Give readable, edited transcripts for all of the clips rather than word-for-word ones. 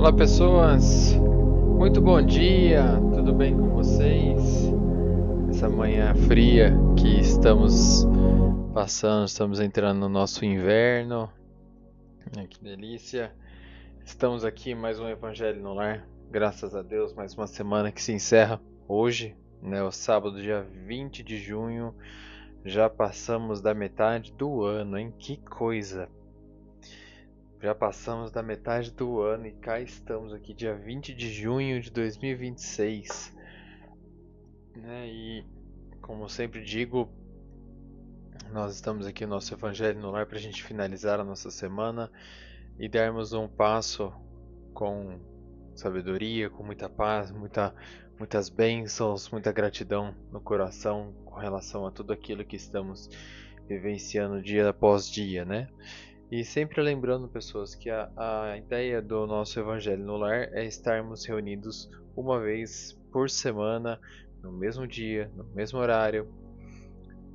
Fala pessoas, muito bom dia, tudo bem com vocês? Essa manhã fria que estamos passando, estamos entrando no nosso inverno, que delícia. Estamos aqui mais um Evangelho no Lar, graças a Deus, mais uma semana que se encerra hoje, né, o sábado, dia 20 de junho, já passamos da metade do ano, hein? Que coisa! Já passamos da metade do ano e cá estamos aqui, dia 20 de junho de 2026. Né? E, como sempre digo, nós estamos aqui no nosso Evangelho no Lar para a gente finalizar a nossa semana e darmos um passo com sabedoria, com muita paz, muitas bênçãos, muita gratidão no coração com relação a tudo aquilo que estamos vivenciando dia após dia, né? E sempre lembrando, pessoas, que a ideia do nosso Evangelho no Lar é estarmos reunidos uma vez por semana, no mesmo dia, no mesmo horário,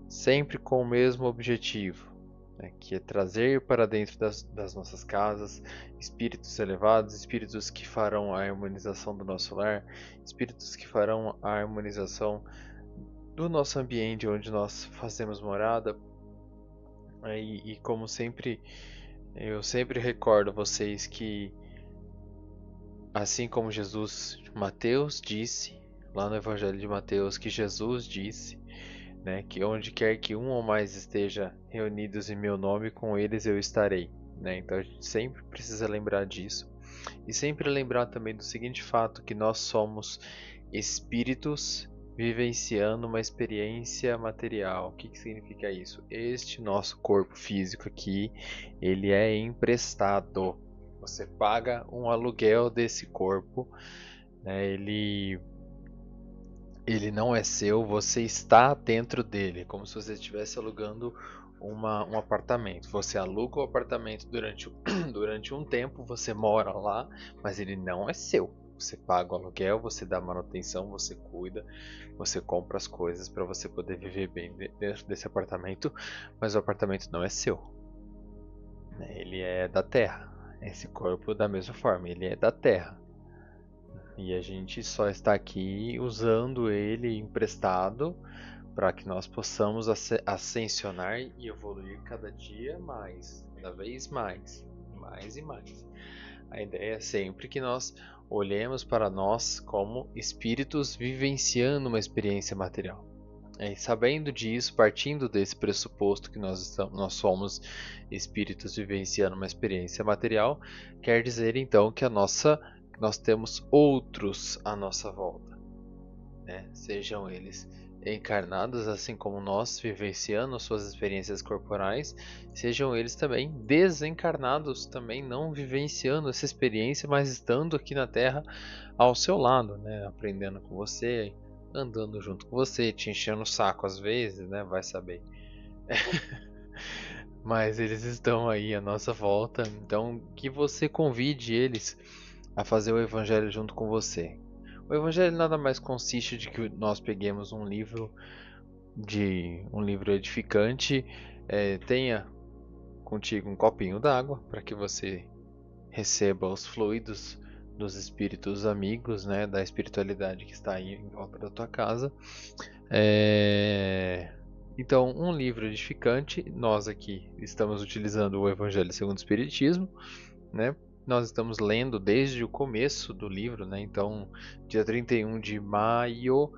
sempre com o mesmo objetivo, né, que é trazer para dentro das nossas casas espíritos elevados, espíritos que farão a harmonização do nosso lar, espíritos que farão a harmonização do nosso ambiente onde nós fazemos morada. E como sempre, eu sempre recordo vocês que, assim como Mateus disse, lá no Evangelho de Mateus, que Jesus disse, né, que onde quer que um ou mais esteja reunidos em meu nome, com eles eu estarei. Né? Então a gente sempre precisa lembrar disso. E sempre lembrar também do seguinte fato, que nós somos espíritos vivenciando uma experiência material. O que significa isso? Este nosso corpo físico aqui, ele é emprestado. Você paga um aluguel desse corpo, né? Ele não é seu, você está dentro dele, como se você estivesse alugando um apartamento. Você aluga o apartamento durante um tempo, você mora lá, mas ele não é seu. Você paga o aluguel, você dá manutenção, você cuida, você compra as coisas para você poder viver bem dentro desse apartamento, mas o apartamento não é seu. Ele é da terra. Esse corpo, da mesma forma, ele é da terra. E a gente só está aqui usando ele emprestado para que nós possamos ascensionar e evoluir cada dia mais, cada vez mais, mais e mais. A ideia é sempre que nós olhemos para nós como espíritos vivenciando uma experiência material. E sabendo disso, partindo desse pressuposto que nós somos espíritos vivenciando uma experiência material, quer dizer então que nós temos outros à nossa volta, né? Sejam eles encarnados, assim como nós, vivenciando suas experiências corporais, sejam eles também desencarnados, também não vivenciando essa experiência, mas estando aqui na Terra ao seu lado, né? Aprendendo com você, andando junto com você, te enchendo o saco às vezes, né? Vai saber. Mas eles estão aí à nossa volta, então que você convide eles a fazer o Evangelho junto com você. O Evangelho nada mais consiste de que nós peguemos um livro edificante, tenha contigo um copinho d'água para que você receba os fluidos dos espíritos amigos, né, da espiritualidade que está aí em volta da tua casa. Então, um livro edificante. Nós aqui estamos utilizando o Evangelho segundo o Espiritismo, né? Nós estamos lendo desde o começo do livro, né? Então, dia 31 de maio,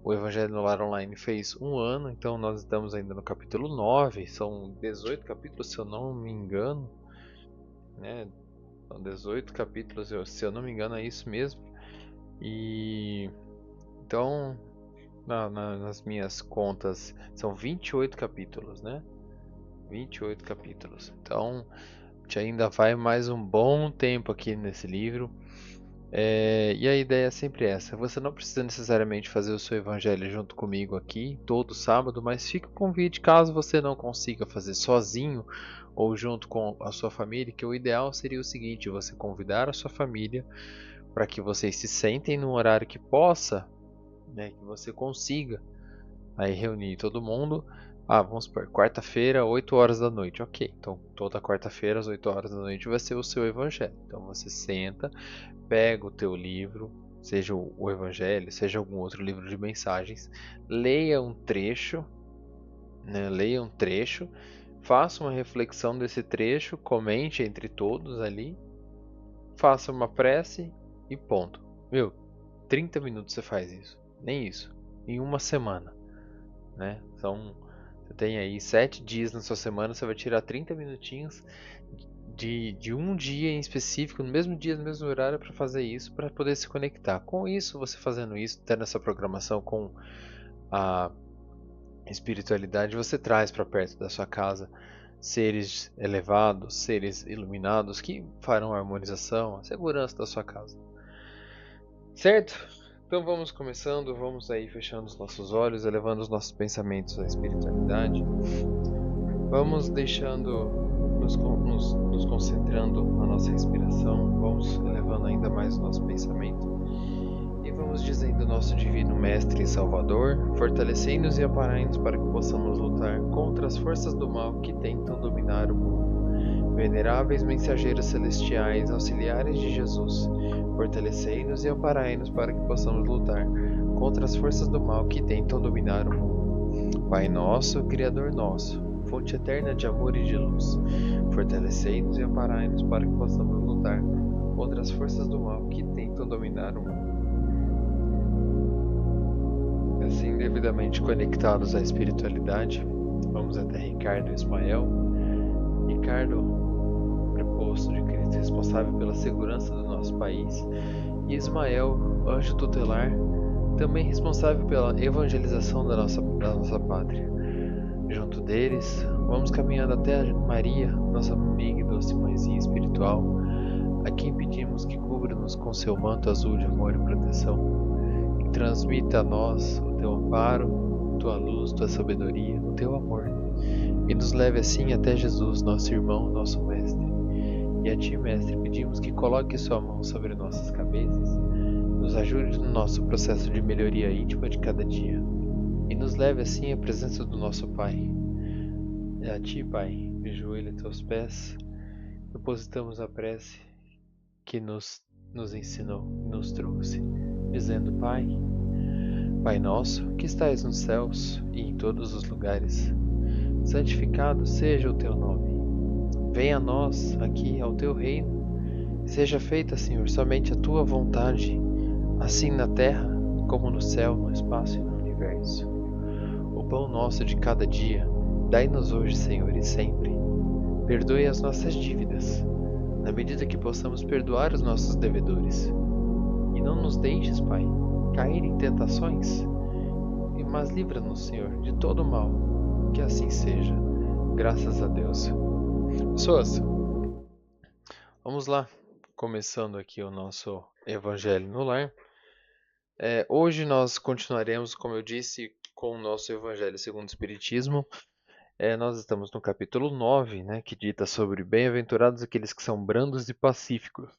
o Evangelho no Lar Online fez um ano, então nós estamos ainda no capítulo 9, são 18 capítulos, se eu não me engano, né? São 18 capítulos, se eu não me engano, é isso mesmo. E então, nas minhas contas, são 28 capítulos, né? 28 capítulos. Então, a gente ainda vai mais um bom tempo aqui nesse livro. E a ideia é sempre essa. Você não precisa necessariamente fazer o seu evangelho junto comigo aqui, todo sábado, mas fica o convite caso você não consiga fazer sozinho ou junto com a sua família, que o ideal seria o seguinte: você convidar a sua família para que vocês se sentem num horário que possa, né, que você consiga aí reunir todo mundo, Vamos supor, quarta-feira, 8 horas da noite. Ok, então toda quarta-feira, às 8 horas da noite, vai ser o seu evangelho. Então você senta, pega o teu livro, seja o evangelho, seja algum outro livro de mensagens, leia um trecho, né? Leia um trecho, faça uma reflexão desse trecho, comente entre todos ali, faça uma prece e ponto. 30 minutos você faz isso. Nem isso. Em uma semana, né? Você tem aí 7 dias na sua semana, você vai tirar 30 minutinhos de um dia em específico, no mesmo dia, no mesmo horário, para fazer isso, para poder se conectar. Com isso, você fazendo isso, tendo essa programação com a espiritualidade, você traz para perto da sua casa seres elevados, seres iluminados que farão a harmonização, a segurança da sua casa. Certo? Então vamos começando, vamos aí fechando os nossos olhos, elevando os nossos pensamentos à espiritualidade. Vamos deixando, nos concentrando na nossa respiração, vamos elevando ainda mais o nosso pensamento e vamos dizendo ao nosso Divino Mestre e Salvador, fortalecei-nos e amparai-nos para que possamos lutar contra as forças do mal que tentam dominar o mundo. Veneráveis mensageiros celestiais, auxiliares de Jesus, fortalecei-nos e amparai-nos para que possamos lutar contra as forças do mal que tentam dominar o mundo. Pai nosso, Criador nosso, fonte eterna de amor e de luz, fortalecei-nos e amparai-nos para que possamos lutar contra as forças do mal que tentam dominar o mundo. Assim, devidamente conectados à espiritualidade, vamos até Ricardo e Ismael. Ricardo, preposto de Cristo, responsável pela segurança do nosso país, e Ismael, anjo tutelar, também responsável pela evangelização da nossa pátria. Junto deles, vamos caminhando até Maria, nossa amiga e doce mãezinha espiritual, a quem pedimos que cubra-nos com seu manto azul de amor e proteção, que transmita a nós o teu amparo, tua luz, tua sabedoria, o teu amor, e nos leve assim até Jesus, nosso irmão, nosso mestre. E a ti, mestre, pedimos que coloque sua mão sobre nossas cabeças, nos ajude no nosso processo de melhoria íntima de cada dia, e nos leve assim à presença do nosso Pai. É a ti, Pai, de joelho a teus pés, depositamos a prece que nos ensinou e nos trouxe, dizendo: Pai nosso, que estais nos céus e em todos os lugares, santificado seja o teu nome. Venha a nós, aqui, ao teu reino. Seja feita, Senhor, somente a tua vontade, assim na terra, como no céu, no espaço e no universo. O pão nosso de cada dia, dai-nos hoje, Senhor, e sempre. Perdoe as nossas dívidas, na medida que possamos perdoar os nossos devedores. E não nos deixes, Pai, cair em tentações, mas livra-nos, Senhor, de todo mal. Que assim seja. Graças a Deus. Pessoas, vamos lá. Começando aqui o nosso Evangelho no Lar. Hoje nós continuaremos, como eu disse, com o nosso Evangelho segundo o Espiritismo. Nós estamos no capítulo 9, né, que dita sobre bem-aventurados aqueles que são brandos e pacíficos.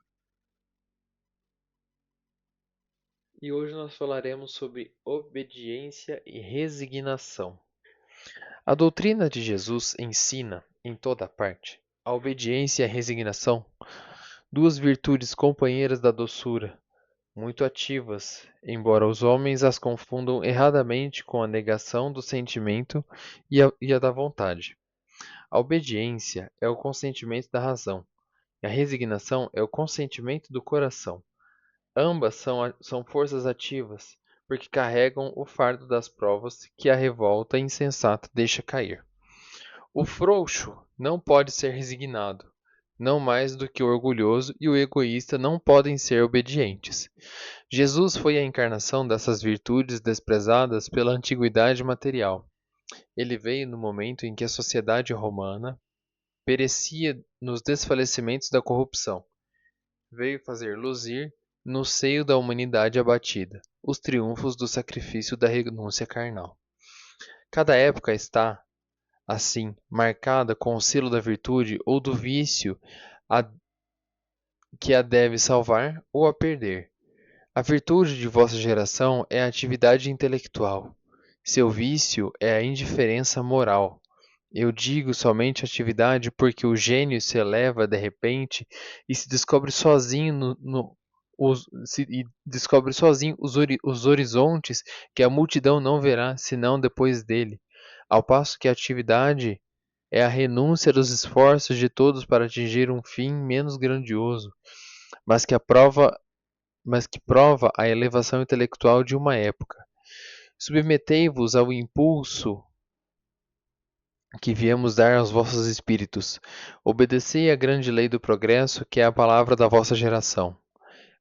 E hoje nós falaremos sobre obediência e resignação. A doutrina de Jesus ensina, em toda parte, a obediência e a resignação, duas virtudes companheiras da doçura, muito ativas, embora os homens as confundam erradamente com a negação do sentimento e a da vontade. A obediência é o consentimento da razão, e a resignação é o consentimento do coração. Ambas são forças ativas, porque carregam o fardo das provas que a revolta insensata deixa cair. O frouxo não pode ser resignado, não mais do que o orgulhoso e o egoísta não podem ser obedientes. Jesus foi a encarnação dessas virtudes desprezadas pela antiguidade material. Ele veio no momento em que a sociedade romana perecia nos desfalecimentos da corrupção. Veio fazer luzir, no seio da humanidade abatida, os triunfos do sacrifício da renúncia carnal. Cada época está, assim, marcada com o selo da virtude ou do vício que a deve salvar ou a perder. A virtude de vossa geração é a atividade intelectual. Seu vício é a indiferença moral. Eu digo somente atividade porque o gênio se eleva de repente e se descobre sozinho e descobre sozinho os horizontes que a multidão não verá senão depois dele. Ao passo que a atividade é a renúncia dos esforços de todos para atingir um fim menos grandioso, mas que prova a elevação intelectual de uma época. Submetei-vos ao impulso que viemos dar aos vossos espíritos. Obedecei à grande lei do progresso, que é a palavra da vossa geração.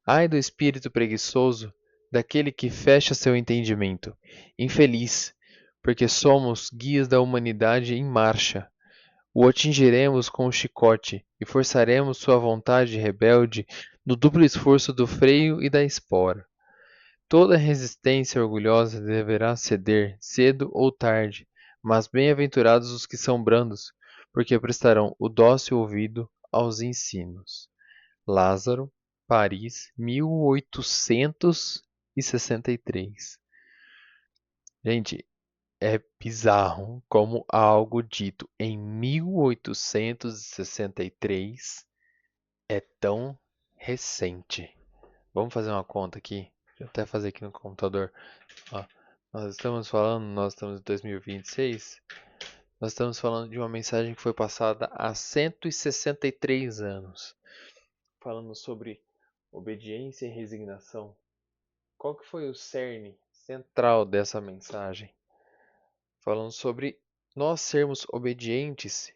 Ai do espírito preguiçoso, daquele que fecha seu entendimento. Infeliz, porque somos guias da humanidade em marcha. O atingiremos com o chicote e forçaremos sua vontade rebelde no duplo esforço do freio e da espora. Toda resistência orgulhosa deverá ceder, cedo ou tarde, mas bem-aventurados os que são brandos, porque prestarão o dócil ouvido aos ensinos. Lázaro, Paris, 1863. Gente, é bizarro como algo dito em 1863 é tão recente. Vamos fazer uma conta aqui? Deixa eu até fazer aqui no computador. Ó, nós estamos em 2026, nós estamos falando de uma mensagem que foi passada há 163 anos, falando sobre obediência e resignação. Qual que foi o cerne central dessa mensagem? Falando sobre nós sermos obedientes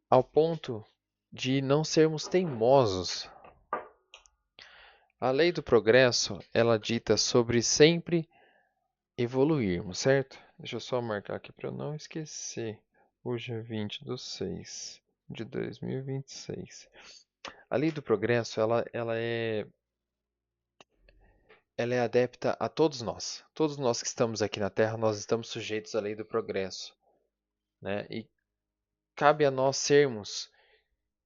ao ponto de não sermos teimosos. A lei do progresso, ela dita sobre sempre evoluirmos, certo? Deixa eu só marcar aqui para eu não esquecer. Hoje é 20/6 de 2026. A lei do progresso, ela é adepta a todos nós. Todos nós que estamos aqui na Terra, nós estamos sujeitos à lei do progresso, né? E cabe a nós sermos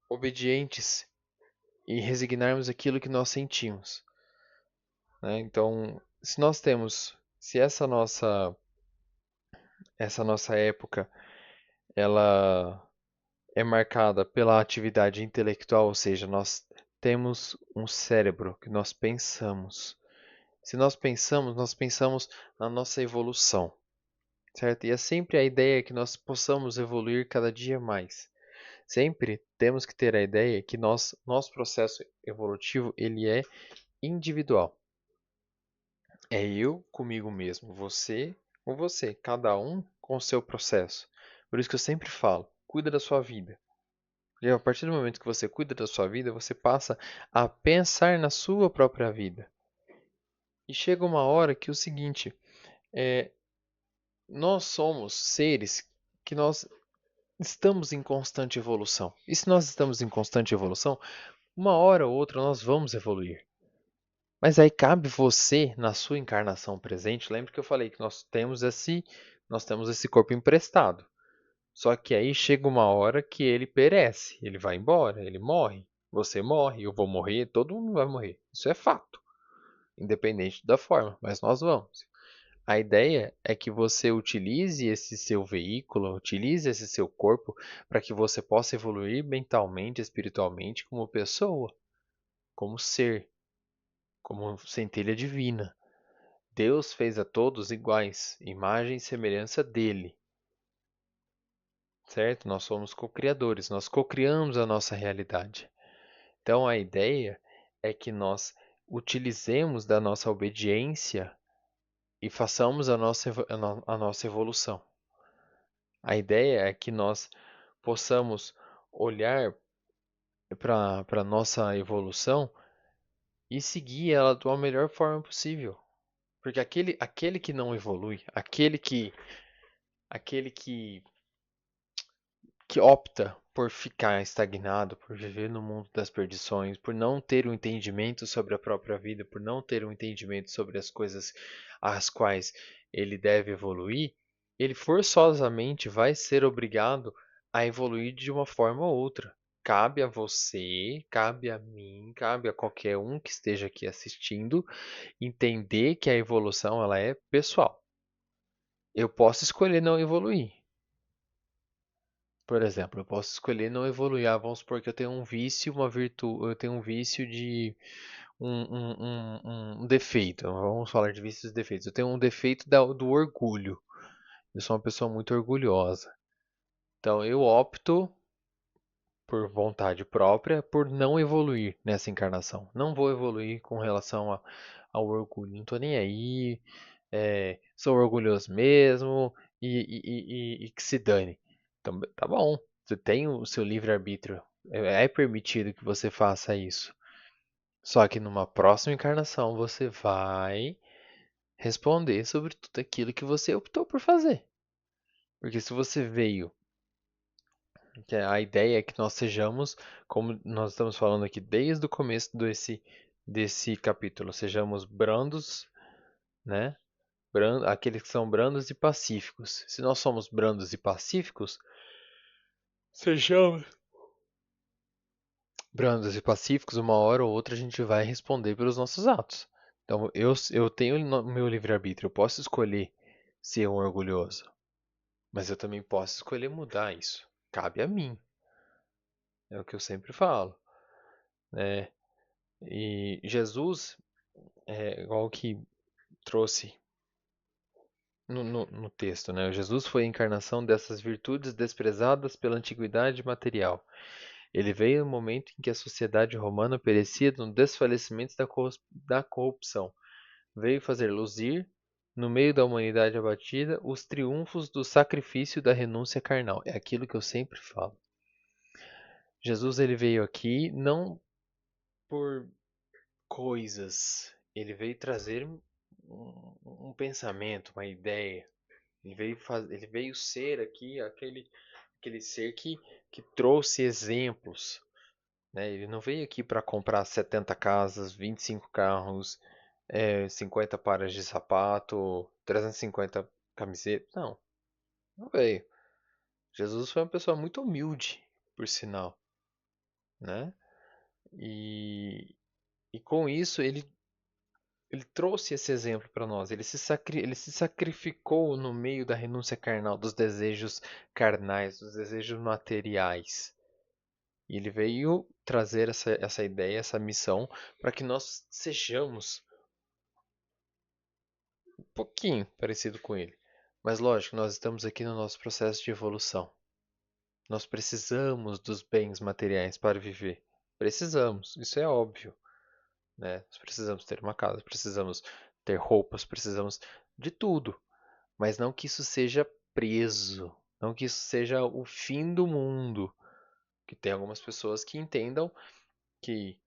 obedientes e resignarmos aquilo que nós sentimos, né? Então, se essa nossa época, ela é marcada pela atividade intelectual, ou seja, nós temos um cérebro que nós pensamos. Se nós pensamos na nossa evolução, certo? E é sempre a ideia que nós possamos evoluir cada dia mais. Sempre temos que ter a ideia que nosso processo evolutivo ele é individual. É eu comigo mesmo, você com você, cada um com o seu processo. Por isso que eu sempre falo, cuida da sua vida. E a partir do momento que você cuida da sua vida, você passa a pensar na sua própria vida. E chega uma hora que é o seguinte, nós somos seres que nós estamos em constante evolução. E se nós estamos em constante evolução, uma hora ou outra nós vamos evoluir. Mas aí cabe você, na sua encarnação presente, lembra que eu falei que nós temos esse corpo emprestado. Só que aí chega uma hora que ele perece, ele vai embora, ele morre. Você morre, eu vou morrer, todo mundo vai morrer. Isso é fato, independente da forma, mas nós vamos. A ideia é que você utilize esse seu veículo, utilize esse seu corpo para que você possa evoluir mentalmente, espiritualmente, como pessoa, como ser, como centelha divina. Deus fez a todos iguais, imagem e semelhança dele, certo? Nós somos co-criadores, nós co-criamos a nossa realidade. Então a ideia é que nós utilizemos da nossa obediência e façamos a nossa evolução. A ideia é que nós possamos olhar para a nossa evolução e seguir ela da melhor forma possível. Porque aquele que não evolui, aquele que opta por ficar estagnado, por viver no mundo das perdições, por não ter um entendimento sobre a própria vida, por não ter um entendimento sobre as coisas às quais ele deve evoluir, ele forçosamente vai ser obrigado a evoluir de uma forma ou outra. Cabe a você, cabe a mim, cabe a qualquer um que esteja aqui assistindo entender que a evolução ela é pessoal. Eu posso escolher não evoluir. Por exemplo, eu posso escolher não evoluir. Vamos supor que eu tenho um vício, uma virtude, eu tenho um vício de um defeito. Vamos falar de vícios e defeitos. Eu tenho um defeito do orgulho. Eu sou uma pessoa muito orgulhosa. Então eu opto por vontade própria por não evoluir nessa encarnação. Não vou evoluir com relação ao orgulho. Não tô nem aí. Sou orgulhoso mesmo e que se dane. Então, tá bom. Você tem o seu livre-arbítrio. É permitido que você faça isso. Só que numa próxima encarnação você vai responder sobre tudo aquilo que você optou por fazer. Porque se você veio, que a ideia é que nós sejamos, como nós estamos falando aqui desde o começo desse capítulo, sejamos brandos, né? Aqueles que são brandos e pacíficos. Se nós somos brandos e pacíficos, sejamos brandos e pacíficos, uma hora ou outra a gente vai responder pelos nossos atos. Então eu tenho o meu livre-arbítrio, eu posso escolher ser um orgulhoso, mas eu também posso escolher mudar isso. Cabe a mim, é o que eu sempre falo, né? E Jesus, igual que trouxe no texto, né? Jesus foi a encarnação dessas virtudes desprezadas pela antiguidade material. Ele veio no momento em que a sociedade romana perecia no desfalecimento da corrupção. Veio fazer luzir, no meio da humanidade abatida, os triunfos do sacrifício da renúncia carnal. É aquilo que eu sempre falo. Jesus ele veio aqui não por coisas, ele veio trazer um pensamento, uma ideia. Ele veio ser aqui aquele ser que trouxe exemplos, né? Ele não veio aqui para comprar 70 casas, 25 carros, 50 pares de sapato, 350 camisetas. Não, não veio. Jesus foi uma pessoa muito humilde, por sinal, né? E, e com isso ele trouxe esse exemplo para nós. Ele se sacrificou no meio da renúncia carnal, dos desejos carnais, dos desejos materiais. E ele veio trazer essa ideia, essa missão, para que nós sejamos um pouquinho parecido com ele. Mas lógico, nós estamos aqui no nosso processo de evolução. Nós precisamos dos bens materiais para viver. Precisamos, isso é óbvio, né? Nós precisamos ter uma casa, precisamos ter roupas, precisamos de tudo. Mas não que isso seja preso, não que isso seja o fim do mundo. Que tem algumas pessoas que entendam que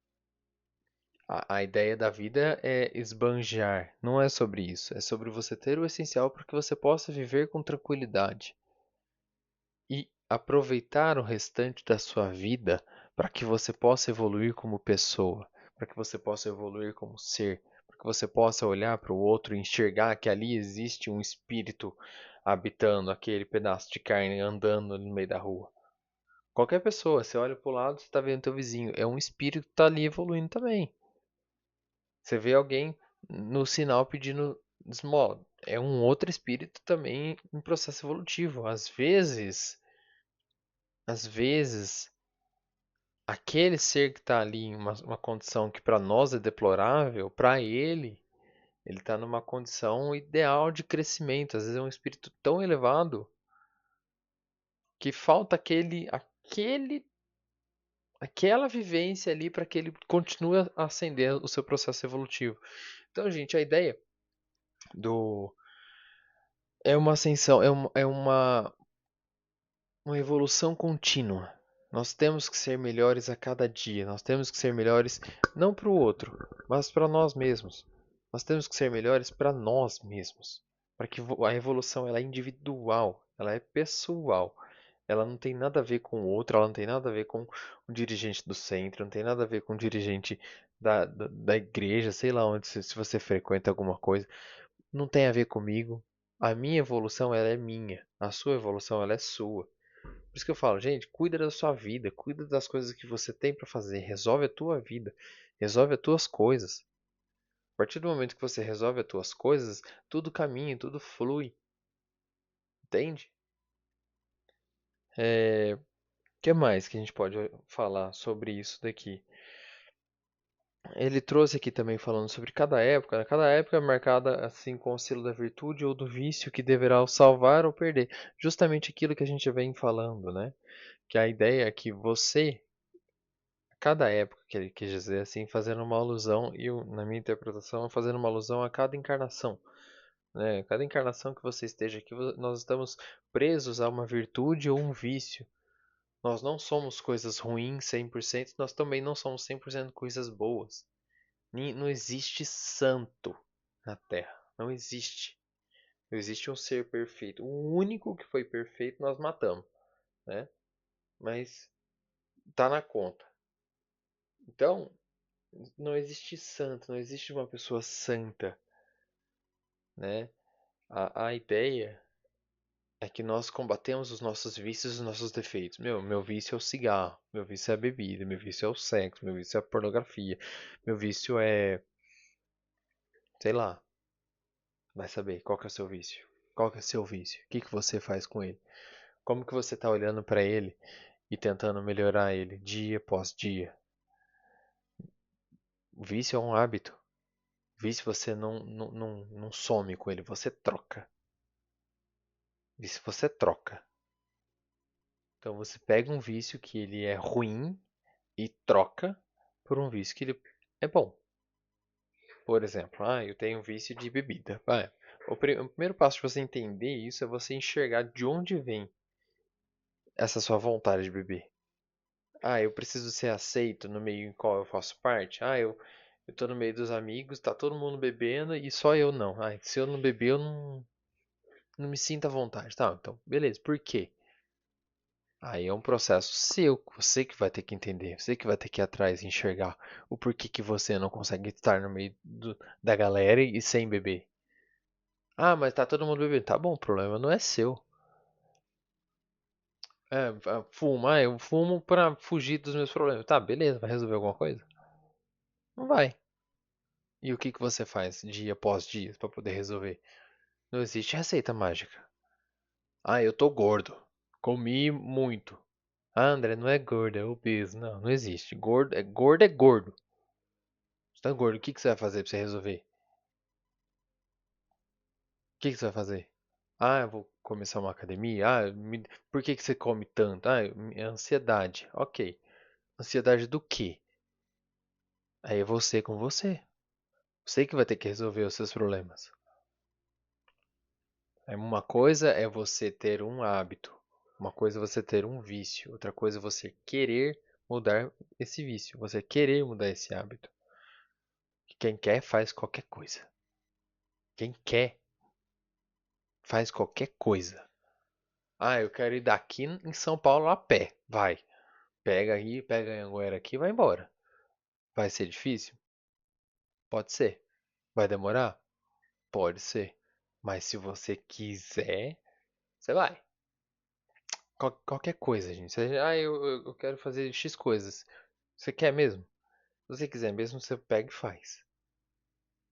a ideia da vida é esbanjar. Não é sobre isso. É sobre você ter o essencial para que você possa viver com tranquilidade e aproveitar o restante da sua vida para que você possa evoluir como pessoa, para que você possa evoluir como ser, para que você possa olhar para o outro e enxergar que ali existe um espírito habitando aquele pedaço de carne andando no meio da rua. Qualquer pessoa, você olha para o lado, você está vendo teu vizinho, é um espírito que está ali evoluindo também. Você vê alguém no sinal pedindo esmola, é um outro espírito também em processo evolutivo. Às vezes, aquele ser que está ali em uma condição que para nós é deplorável, para ele está numa condição ideal de crescimento. Às vezes é um espírito tão elevado que falta aquela vivência ali para que ele continue a ascender o seu processo evolutivo. Então, gente, a ideia do é uma ascensão, uma evolução contínua. Nós temos que ser melhores a cada dia. Nós temos que ser melhores não para o outro, mas para nós mesmos. Nós temos que ser melhores para nós mesmos. Para que a evolução ela é individual, ela é pessoal. Ela não tem nada a ver com o outro, ela não tem nada a ver com o dirigente do centro, não tem nada a ver com o dirigente da igreja, sei lá onde, se você frequenta alguma coisa. Não tem a ver comigo. A minha evolução ela é minha, a sua evolução ela é sua. Por isso que eu falo, gente, cuida da sua vida, cuida das coisas que você tem para fazer, resolve a tua vida, resolve as tuas coisas. A partir do momento que você resolve as tuas coisas, tudo caminha, tudo flui. Entende? O que mais que a gente pode falar sobre isso daqui? Ele trouxe aqui também falando sobre cada época, né? Cada época é marcada assim com o selo da virtude ou do vício que deverá o salvar ou perder. Justamente aquilo que a gente vem falando, né? Que a ideia é que você, cada época que ele quis dizer assim, fazendo uma alusão, e na minha interpretação, fazendo uma alusão a cada encarnação, né? Cada encarnação que você esteja aqui, nós estamos presos a uma virtude ou um vício. Nós não somos coisas ruins 100%, nós também não somos 100% coisas boas. Não existe santo na Terra. Não existe. Não existe um ser perfeito. O único que foi perfeito nós matamos, né? Mas tá na conta. Então, não existe santo, não existe uma pessoa santa, né? A ideia é que nós combatemos os nossos vícios e os nossos defeitos. Meu vício é o cigarro, meu vício é a bebida, meu vício é o sexo, meu vício é a pornografia, meu vício é, sei lá, vai saber qual que é o seu vício. Qual que é o seu vício? O que que você faz com ele? Como que você está olhando para ele e tentando melhorar ele dia após dia? O vício é um hábito. O vício você não some com ele, você troca. Vício você troca. Então você pega um vício que ele é ruim e troca por um vício que ele é bom. Por exemplo, eu tenho um vício de bebida. O primeiro passo para você entender isso é você enxergar de onde vem essa sua vontade de beber. Eu preciso ser aceito no meio em qual eu faço parte. Eu tô no meio dos amigos, tá todo mundo bebendo e só eu não. Se eu não beber, eu não me sinto à vontade. Tá, então, beleza. Por quê? Aí é um processo seu, você que vai ter que entender, você que vai ter que ir atrás e enxergar o porquê que você não consegue estar no meio da galera e sem beber. Mas tá todo mundo bebendo. Tá bom, o problema não é seu. Fumo. Eu fumo pra fugir dos meus problemas. Tá, beleza, vai resolver alguma coisa? Não vai. E o que que você faz dia após dia para poder resolver? Não existe receita mágica. Eu tô gordo. Comi muito. André, não é gordo, é obeso. Não, não existe. Gordo é gordo é gordo. Você tá gordo, o que que você vai fazer pra você resolver? O que que você vai fazer? Eu vou começar uma academia. Por que que você come tanto? É ansiedade. Ok. Ansiedade do quê? Aí é você com você. Você que vai ter que resolver os seus problemas. Uma coisa é você ter um hábito, uma coisa é você ter um vício, outra coisa é você querer mudar esse vício, você querer mudar esse hábito. Quem quer faz qualquer coisa. Quem quer faz qualquer coisa. Eu quero ir daqui em São Paulo a pé. Vai. Pega aí, pega a Anguera aqui e vai embora. Vai ser difícil? Pode ser. Vai demorar? Pode ser. Mas se você quiser, você vai. Qualquer coisa, gente. Eu quero fazer X coisas. Você quer mesmo? Se você quiser mesmo, você pega e faz.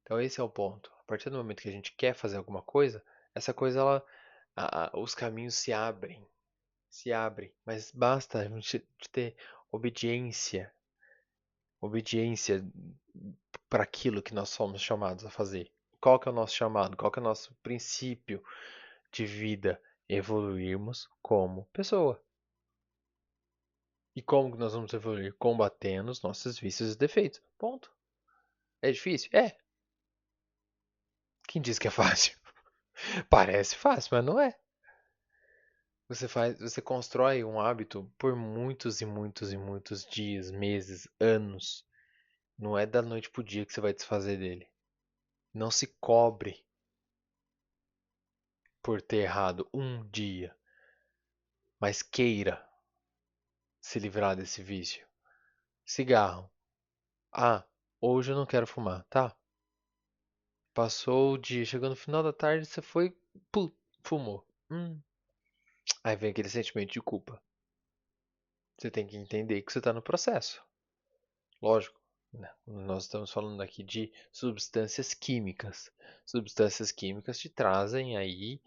Então esse é o ponto. A partir do momento que a gente quer fazer alguma coisa, essa coisa, os caminhos se abrem. Mas basta a gente ter obediência, obediência para aquilo que nós somos chamados a fazer. Qual que é o nosso chamado? Qual que é o nosso princípio de vida? Evoluirmos como pessoa. E como que nós vamos evoluir? Combatendo os nossos vícios e defeitos. Ponto. É difícil? É. Quem diz que é fácil? Parece fácil, mas não é. Você constrói um hábito por muitos e muitos e muitos dias, meses, anos. Não é da noite pro dia que você vai desfazer dele. Não se cobre por ter errado um dia, mas queira se livrar desse vício. Cigarro. Hoje eu não quero fumar, tá? Passou o dia, chegou no final da tarde, você foi, fumou. Aí vem aquele sentimento de culpa. Você tem que entender que você está no processo. Lógico, né? Nós estamos falando aqui de substâncias químicas. Substâncias químicas te trazem aí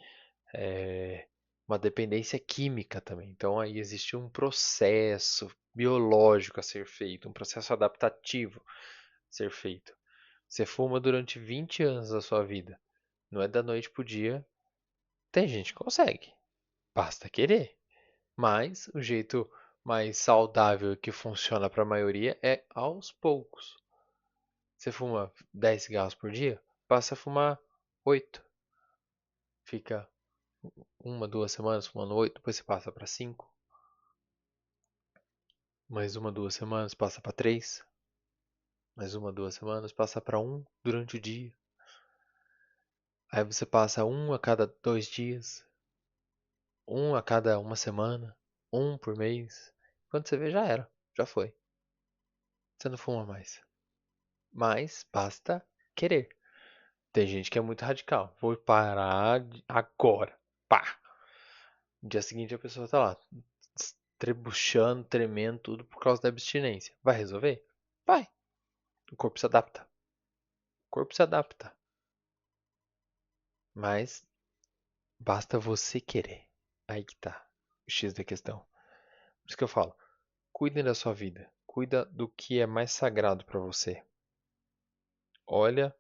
uma dependência química também. Então aí existe um processo biológico a ser feito, um processo adaptativo a ser feito. Você fuma durante 20 anos da sua vida. Não é da noite pro dia. Tem gente que consegue. Basta querer. Mas o jeito mais saudável que funciona para a maioria é aos poucos. Você fuma 10 cigarros por dia, passa a fumar 8. Fica uma, 2 semanas fumando 8, depois você passa para 5. Mais uma, 2 semanas passa para 3. Mais uma, 2 semanas passa para 1 durante o dia. Aí você passa 1 a cada 2 dias, 1 a cada uma semana, 1 por mês. Quando você vê, já era, já foi. Você não fuma mais. Mas basta querer. Tem gente que é muito radical. Vou parar agora. Pá! No dia seguinte a pessoa tá lá, trebuchando, tremendo, tudo por causa da abstinência. Vai resolver? Vai. O corpo se adapta. O corpo se adapta. Mas basta você querer. Aí que tá o X da questão. Por isso que eu falo, cuidem da sua vida. Cuida do que é mais sagrado para você. Olha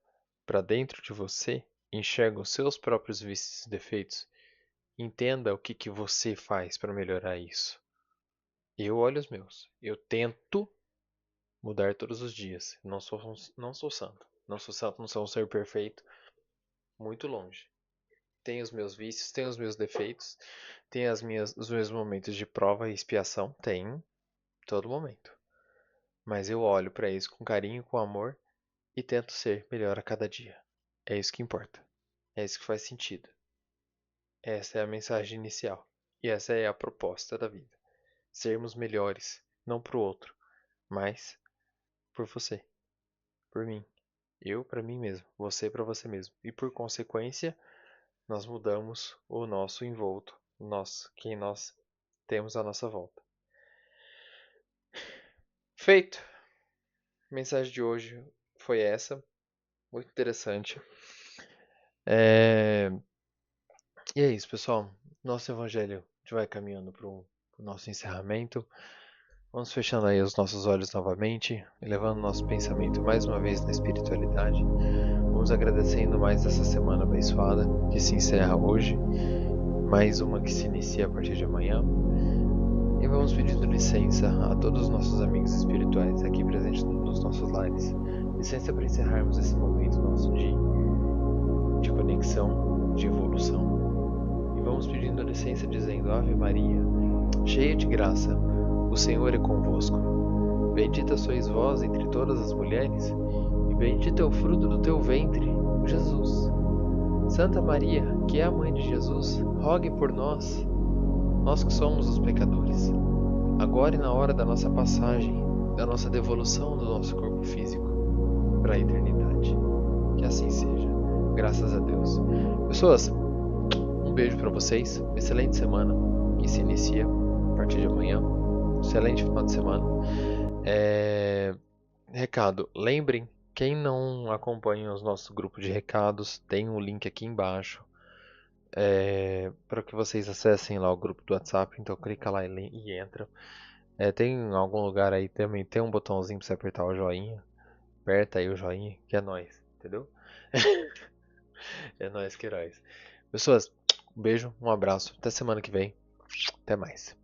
para dentro de você, enxerga os seus próprios vícios e defeitos. Entenda o que você faz para melhorar isso. Eu olho os meus. Eu tento mudar todos os dias. Não sou santo. Não sou santo, não sou um ser perfeito. Muito longe. Tenho os meus vícios, tenho os meus defeitos, tenho os meus momentos de prova e expiação. Tenho, todo momento. Mas eu olho para isso com carinho, com amor e tento ser melhor a cada dia. É isso que importa. É isso que faz sentido. Essa é a mensagem inicial. E essa é a proposta da vida. Sermos melhores, não pro outro, mas por você, por mim. Eu para mim mesmo, você para você mesmo. E por consequência, nós mudamos o nosso envolto, quem nós temos à nossa volta. Feito! A mensagem de hoje foi essa, muito interessante. E é isso, pessoal. Nosso evangelho a gente vai caminhando para o nosso encerramento. Vamos fechando aí os nossos olhos novamente, elevando nosso pensamento mais uma vez na espiritualidade. Vamos agradecendo mais essa semana abençoada que se encerra hoje, mais uma que se inicia a partir de amanhã. E vamos pedindo licença a todos os nossos amigos espirituais aqui presentes nos nossos lares. Licença para encerrarmos esse momento nosso de conexão, de evolução. E vamos pedindo licença dizendo: Ave Maria, cheia de graça, o Senhor é convosco. Bendita sois vós entre todas as mulheres, e bendito é o fruto do teu ventre, Jesus. Santa Maria, que é a mãe de Jesus, rogue por nós, nós que somos os pecadores, agora e na hora da nossa passagem, da nossa devolução do nosso corpo físico para a eternidade. Que assim seja. Graças a Deus. Pessoas, um beijo para vocês. Excelente semana que se inicia a partir de amanhã. Excelente final de semana. Recado, lembrem, quem não acompanha os nossos grupos de recados, tem um link aqui embaixo para que vocês acessem lá o grupo do WhatsApp. Então clica lá e entra. Tem em algum lugar aí também, tem um botãozinho para você apertar o joinha. Aperta aí o joinha, que é nóis, entendeu? É nóis que heróis. Pessoas, um beijo, um abraço. Até semana que vem. Até mais.